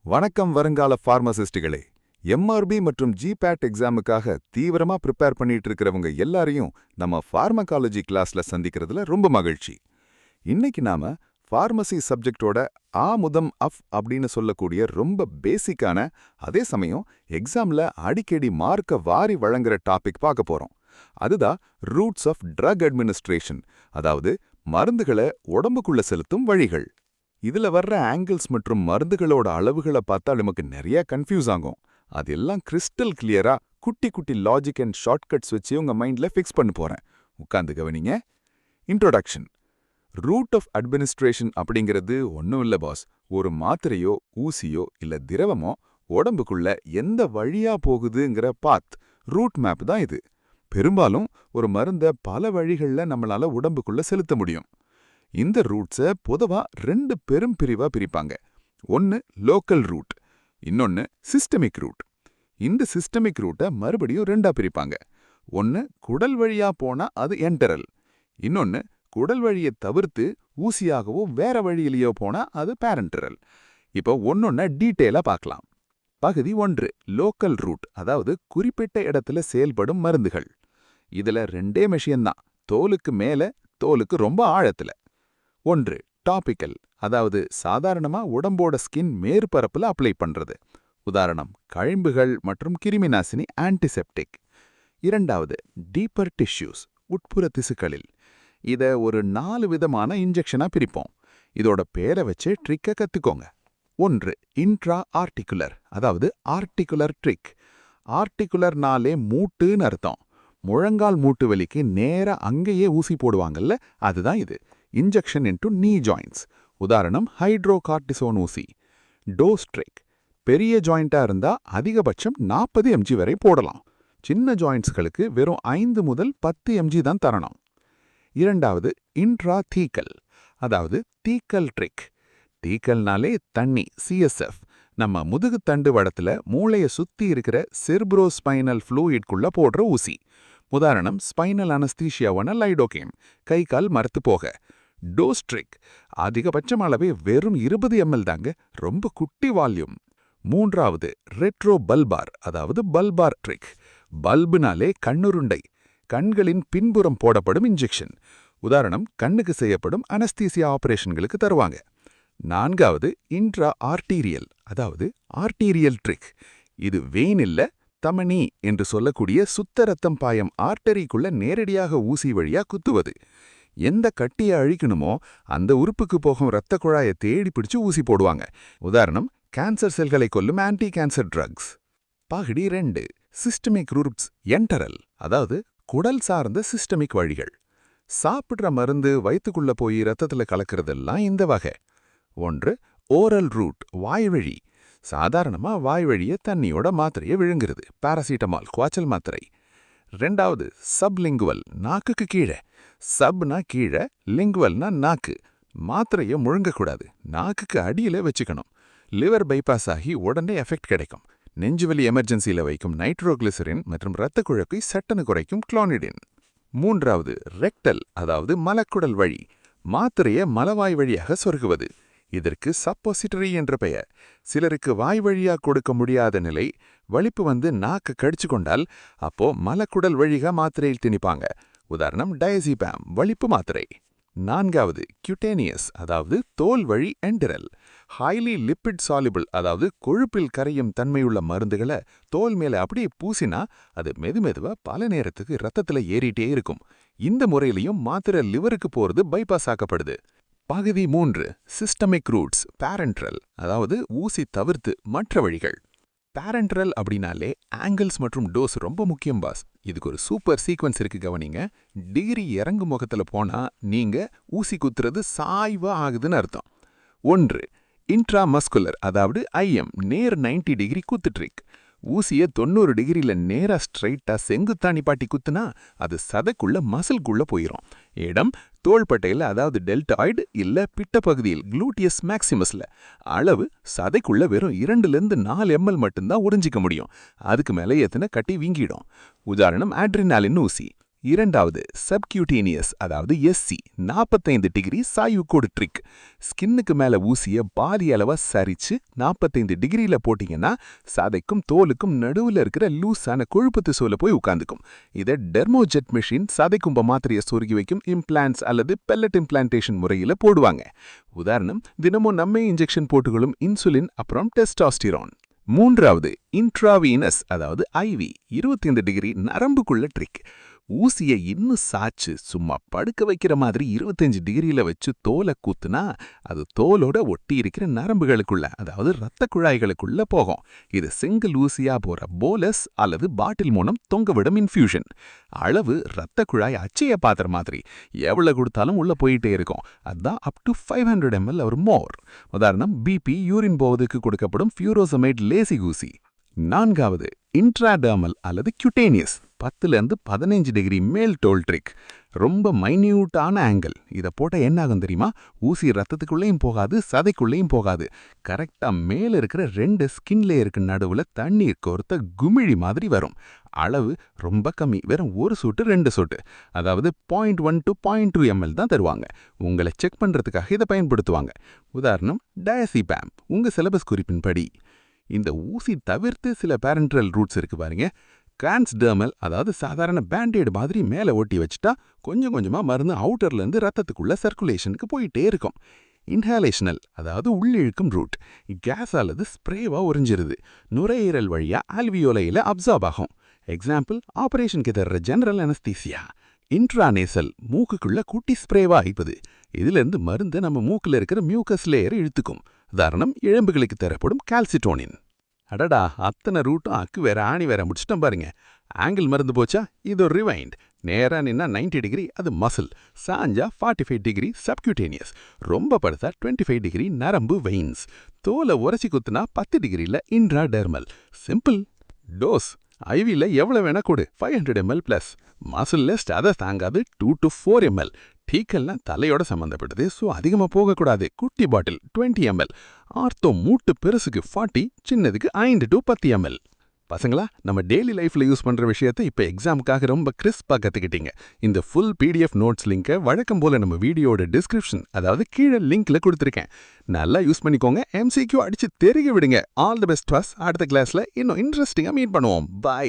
வணக்கம் வருங்கால ஃபார்மசிஸ்டுகளே. எம்ஆர்பி மற்றும் ஜிபேட் எக்ஸாமுக்காக தீவிரமா ப்ரிப்பேர் பண்ணிட்டு இருக்கிறவங்க எல்லாரையும் நம்ம ஃபார்மகாலஜி கிளாஸ்ல சந்திக்கிறதுல ரொம்ப மகிழ்ச்சி. இன்னைக்கு நாம ஃபார்மசி சப்ஜெக்டோட ஆ முதம் அஃப் அப்படின்னு சொல்லக்கூடிய ரொம்ப பேசிக்கான, அதே சமயம் எக்ஸாம்ல அடிக்கடி மார்க்க வாரி வழங்குற டாபிக் பார்க்க போறோம். அதுதான் ரூட்ஸ் ஆஃப் ட்ரக் அட்மினிஸ்ட்ரேஷன், அதாவது மருந்துகளை உடம்புக்குள்ள செலுத்தும் வழிகள். இதுல வர்ற ஆங்கிள்ஸ் மற்றும் மருந்துகளோட அளவுகளை பார்த்தா நமக்கு நிறைய கன்ஃபியூஸ் ஆகும். அதெல்லாம் கிறிஸ்டல் கிளியரா குட்டி குட்டி லாஜிக் அண்ட் ஷார்ட்கட்ஸ் வச்சு உங்க மைண்ட்ல ஃபிக்ஸ் பண்ண போறேன். உட்கார்ந்து கவனிங்க. இன்ட்ரோடக்ஷன். ரூட் ஆஃப் அட்மினிஸ்ட்ரேஷன் அப்படிங்கிறது ஒன்றும் இல்லை பாஸ். ஒரு மாத்திரையோ ஊசியோ இல்ல திரவமோ உடம்புக்குள்ள எந்த வழியா போகுதுங்கிற பாத், ரூட் மேப் தான் இது. பெரும்பாலும் ஒரு மருந்தை பல வழிகள்ல நம்மளால உடம்புக்குள்ள செலுத்த முடியும். இந்த ரூட்ஸை பொதுவா ரெண்டு பெரும் பிரிவா பிரிப்பாங்க. ஒன்னு லோக்கல் ரூட், இன்னொன்னு சிஸ்டமிக் ரூட். இந்த சிஸ்டமிக் ரூட்டை மறுபடியும் ரெண்டா பிரிப்பாங்க. ஒன்னு குடல் வழியா போனா அது என்டரல், இன்னொன்னு குடல் வழியை தவிர்த்து ஊசியாகவோ வேற வழியிலேயோ போனா அது பேரண்டரல். இப்போ ஒன்னொன்ன டீட்டெயிலா பார்க்கலாம். பகுதி 1, லோக்கல் ரூட், அதாவது குறிப்பிட்ட இடத்துல செயல்படும் மருந்துகள். இதுல ரெண்டே விஷயம்தான், தோலுக்கு மேல, தோலுக்கு ரொம்ப ஆழத்துல. 1, டாபிக்கல், அதாவது சாதாரணமா உடம்போட ஸ்கின் மேற்பரப்புல அப்ளை பண்றது. உதாரணம், கழிம்புகள் மற்றும் கிருமிநாசினி ஆன்டிசெப்டிக். 2வது, டீப்பர் டிஷ்யூஸ், உட்புற திசுக்களில். இத ஒரு 4 விதமான இன்ஜெக்ஷனா பிரிப்போம். இதோட பேரை வச்சு ட்ரிக்க கத்துக்கோங்க. 1, இன்ட்ரா ஆர்டிகுலர், அதாவது ஆர்டிகுலர் ட்ரிக். ஆர்டிகுலர்னாலே மூட்டுன்னு அர்த்தம். முழங்கால் மூட்டு வலிக்கு நேரா அங்கேயே ஊசி போடுவாங்கல்ல, அதுதான் இது. இன்ஜெக்ஷன் இன்டு நீ ஜாயின்ட்ஸ். உதாரணம், ஹைட்ரோகார்டிசோன் ஊசி. Dose trick. பெரிய ஜாயிண்டா இருந்தா அதிகபட்சம் 40 mg வரை போடலாம். சின்ன ஜாயின்ட்ஸ்களுக்கு வெறும் 5 முதல் 10 mg தான் தரணும். 2வது, இன்ட்ரா தீக்கல், அதாவது தீக்கல் ட்ரிக். தீக்கல்னாலே தண்ணி, CSF. நம்ம முதுகுத்தண்டு வடத்துல மூளைய சுத்தி இருக்கிற செர்ப்ரோஸ்பைனல் ஃப்ளூயிட்குள்ள போடுற ஊசி. உதாரணம், ஸ்பைனல் அனஸ்தீஷியாவான லைடோகேம், கை கால் மரத்து போக. Dose trick. அதிகபட்சம் அளவே வெறும் 20 ml தாங்க, ரொம்ப குட்டி வால்யூம். 3வது, ரெட்ரோ பல்பார், அதாவது பல்பார் ட்ரிக். பல்புனாலே கண்ணுருண்டை, கண்களின் பின்புறம் போடப்படும் இன்ஜெக்ஷன். உதாரணம், கண்ணுக்கு செய்யப்படும் அனஸ்தீசியா ஆபரேஷன்களுக்கு தருவாங்க. 4வது, இன்ட்ரா ஆர்டீரியல், அதாவது ஆர்டீரியல் ட்ரிக். இது வெயின் இல்ல, தமனி என்று சொல்லக்கூடிய சுத்த ரத்தம் பாயம் ஆர்டரிக்குள்ள நேரடியாக ஊசி வழியா குத்துவது. எந்த கட்டியை அழிக்கணுமோ அந்த உறுப்புக்கு போகும் இரத்த குழாயை தேடி பிடிச்சு ஊசி போடுவாங்க. உதாரணம், கேன்சர் செல்களை கொல்லும் ஆன்டி கேன்சர் ட்ரக்ஸ். பகுதி 2, சிஸ்டமிக் ரூட்ஸ் என்டரல், அதாவது குடல் சார்ந்த சிஸ்டமிக் வழிகள். சாப்பிடுற மருந்து வயிற்றுக்குள்ள போய் ரத்தத்துல கலக்கிறதெல்லாம் இந்த வகை. 1, ஓரல் ரூட், வாய்வழி. சாதாரணமா வாய்வழிய தண்ணியோட மாத்திரையை விழுங்குறது, பாராசிட்டமால், குவாச்சல் மாத்திரை. 2வது, சப்லிங்குவல், நாக்குக்கு கீழே. சப்னா கீழே, லிங்குவல்னா நாக்கு. மாத்திரையை முழுங்கக்கூடாது, நாக்குக்கு அடியில வச்சுக்கணும். லிவர் பைபாஸ் ஆகி உடனே எஃபெக்ட் கிடைக்கும். நெஞ்சுவலி எமர்ஜென்சியில வைக்கும் நைட்ரோகிளிசரின் மற்றும் இரத்த குழப்பை சட்டனு குறைக்கும் குளோனிடின். 3வது, ரெக்டல், அதாவது மலக்குடல் வழி. மாத்திரையை மலவாய் வழியாக சொருகுவது. இதற்கு சப்போசிட்டரி என்ற பெயர். சிலருக்கு வாய் வழியா கொடுக்க முடியாத நிலை, வலிப்பு வந்து நாக்கு கடிச்சு கொண்டால் அப்போ மலக்குடல் வழியா மாத்திரையில் திணிப்பாங்க. உதாரணம், டயசிபாம், வலிப்பு மாத்திரை. 4வது, கியூட்டேனியஸ், அதாவது தோல் வழி என்டரல். ஹைலி லிப்பிட் சாலிபிள், அதாவது கொழுப்பில் கரையும் தன்மையுள்ள மருந்துகளை தோல் மேல அப்படியே பூசினா அது மெதுமெதுவா பல நேரத்துக்கு ரத்தத்துல ஏறிட்டே இருக்கும். இந்த முறையிலையும் மாத்திரை லிவருக்கு போறது பைபாஸ் ஆக்கப்படுது. பகுதி 3, சிஸ்டமிக் ரூட்ஸ் பேரண்டரல், அதாவது ஊசி தவிர்த்து மற்ற வழிகள். பேரண்டரல் அப்படின்னாலே ஆங்கிள்ஸ் மற்றும் டோஸ் ரொம்ப முக்கியம் பாஸ். இதுக்கு ஒரு சூப்பர் சீக்வன்ஸ் இருக்கு, கவனிங்க. டிகிரி இறங்கு முகத்துல போனா நீங்க ஊசி குத்துறது சாய்வா ஆகுதுன்னு அர்த்தம். 1, இன்ட்ராமஸ்குலர், அதாவது IM, நேர் 90 டிகிரி குத்து ட்ரிக். ஊசிய 90 டிகிரில நேரா ஸ்ட்ரைட்டா செங்குத்தா நிப்பாட்டி குத்துனா அது சதைக்குள்ள மசில்குள்ள போயிரும். இடம் தோள்பட்டையில, அதாவது டெல்டாய்டு இல்ல பிட்ட பகுதியில், குளூட்டியஸ் மேக்சிமஸ்ல. அளவு சதைக்குள்ள வெறும் 2-4 ml மட்டும்தான் உறிஞ்சிக்க முடியும். அதுக்கு மேல எத்தனை கட்டி வீங்கிடும். உதாரணம், ஆட்ரினாலின் ஊசி. இரண்டாவது சப்கியூட்டேனியஸ் அதாவது எஸ்சி 45 டிகிரி சாய்வுக்கோடு ட்ரிக். ஸ்கின்னுக்கு மேல ஊசிய பாதி அளவா சரிச்சு 45 டிகிரியில போட்டீங்கன்னா சதைக்கும் தோலுக்கும் நடுவுல இருக்கிற லூஸான கொழுப்பு திசுவுல போய் உட்கார்ந்துக்கும். இதை டெர்மோஜெட் மெஷின் சதைக்கும்ப மாத்திரையை சொருகி வைக்கும் இம்ப்ளான்ட்ஸ் அல்லது பெல்லட் இம்ப்ளான்டேஷன் முறையில போடுவாங்க. உதாரணம், தினமும் நம்ம இன்ஜெக்ஷன் போட்டுகளும் இன்சுலின் அப்புறம் டெஸ்டாஸ்டிரான். மூன்றாவது இன்ட்ராவீனஸ் அதாவது ஐவி 25 டிகிரி நரம்புக்குள்ள ட்ரிக். ஊசியை இன்னும் சாச்சு சும்மா படுக்க வைக்கிற மாதிரி 25 டிகிரியில வச்சு தோலை கூத்துனா அது தோலோட ஒட்டி இருக்கிற நரம்புகளுக்குள்ள அதாவது இரத்த குழாய்களுக்குள்ள போகும். இது சிங்கிள் ஊசியா போற போலஸ் அல்லது பாட்டில் மூலம் தொங்கவிடும் இன்ஃபியூஷன். அளவு இரத்த குழாய் அச்சைய பாத்திர மாதிரி எவ்வளவு கொடுத்தாலும் உள்ள போயிட்டே இருக்கும். அதுதான் அப் டு 500 ml ஒரு மோர். உதாரணம், பிபி யூரின் போவதுக்கு கொடுக்கப்படும் ஃபியூரோசமைட் லேசி ஊசி. நான்காவது இன்ட்ராடர்மல் அல்லது கியூட்டேனியஸ் 10லேருந்து 15 டிகிரி மேல் டோல் ட்ரிக். ரொம்ப மைன்யூட்டான ஆங்கிள். இதை போட்ட என்ன ஆகும் தெரியுமா? ஊசி ரத்தத்துக்குள்ளேயும் போகாது, சதைக்குள்ளேயும் போகாது. கரெக்டா மேல இருக்கிற 2 ஸ்கின் லேயருக்கு நடுவுல தண்ணீர் கோர்த்த குமிழி மாதிரி வரும். அளவு ரொம்ப கம்மி, வெறும் 1 சொட்டு 2 சொட்டு, அதாவது 0.1 to 0.2 ml தான் தருவாங்க. உங்களை செக் பண்றதுக்காக இதை பயன்படுத்துவாங்க. உதாரணம், டயசிபாம் உங்க சிலபஸ் குறிப்பின்படி. இந்த ஊசி தவிர்த்து சில பேரண்ட்ரல் ரூட்ஸ் இருக்கு பாருங்க. டிரான்ஸ்டர்மல் அதாவது சாதாரண பேண்டேடு மாதிரி மேலே ஒட்டி வச்சுட்டா கொஞ்சம் கொஞ்சமாக மருந்து அவுட்டர்லேருந்து ரத்தத்துக்குள்ள சர்க்குலேஷனுக்கு போயிட்டே இருக்கும். இன்ஹாலேஷனல் அதாவது உள்ளிழுக்கும் ரூட். கேஸ் அல்லது ஸ்ப்ரேவா உறிஞ்சிருது. நுரையீரல் வழியா ஆல்வியோலையில் அப்சார்ப் ஆகும். எக்ஸாம்பிள், ஆபரேஷனுக்கு தர்ற ஜெனரல் அனஸ்தீசியா. இன்ட்ரானேசல் மூக்குக்குள்ள கூட்டி ஸ்ப்ரேவா ஆயிப்பது. இதிலிருந்து மருந்து நம்ம மூக்குல இருக்கிற மியூக்கஸ் லேயர் இழுத்துக்கும். உதாரணம், எலும்புகளுக்கு தரப்படும் கால்சிட்டோனின். அடடா, அத்தனை ரூட்டும் அக்கு வேற ஆணி வேற முடிச்சிட்டோம் பாருங்க. ஆங்கிள் மறந்து போச்சா? இது ஒரு ரிவைண்ட். நேரா நின்னா 90 டிகிரி அது மசில், சாஞ்சா 45 டிகிரி சப்கியூட்டேனியஸ், ரொம்ப படுத்தா 25 டிகிரி நரம்பு வெயின்ஸ், தோலை உரசி குத்துனா 10 டிகிரியில் இன்ட்ராடெர்மல். சிம்பிள். டோஸ் ஐவியில் எவ்வளோ வேணா கொடு, 500 ml ப்ளஸ். மசில் லிஸ்ட் அதை தாங்காது, 2 to 4 ml. டீக்கெல்லாம் தலையோட சம்மந்தப்பட்டது, ஸோ அதிகமாக போகக்கூடாது. குட்டி பாட்டில் 20 ml. ஆர்த்தோ மூட்டு பெருசுக்கு 40, சின்னதுக்கு 5 to 10 ml. பசங்களா, நம்ம டெய்லி லைஃப்ல யூஸ் பண்ற விஷயத்தை இப்போ எக்ஸாமுக்காக ரொம்ப கிறிஸ்பா கத்துக்கிட்டீங்க. இந்த ஃபுல் PDF நோட்ஸ் லிங்கை வழக்கம் போல நம்ம வீடியோட டிஸ்கிரிப்ஷன் அதாவது கீழே லிங்க்ல கொடுத்துருக்கேன். நல்லா யூஸ் பண்ணிக்கோங்க. MCQ அடிச்சு தெருகி விடுங்க. All the best. அடுத்த கிளாஸ்ல இன்னும் இன்ட்ரெஸ்டிங்கா மீட் பண்ணுவோம். பை.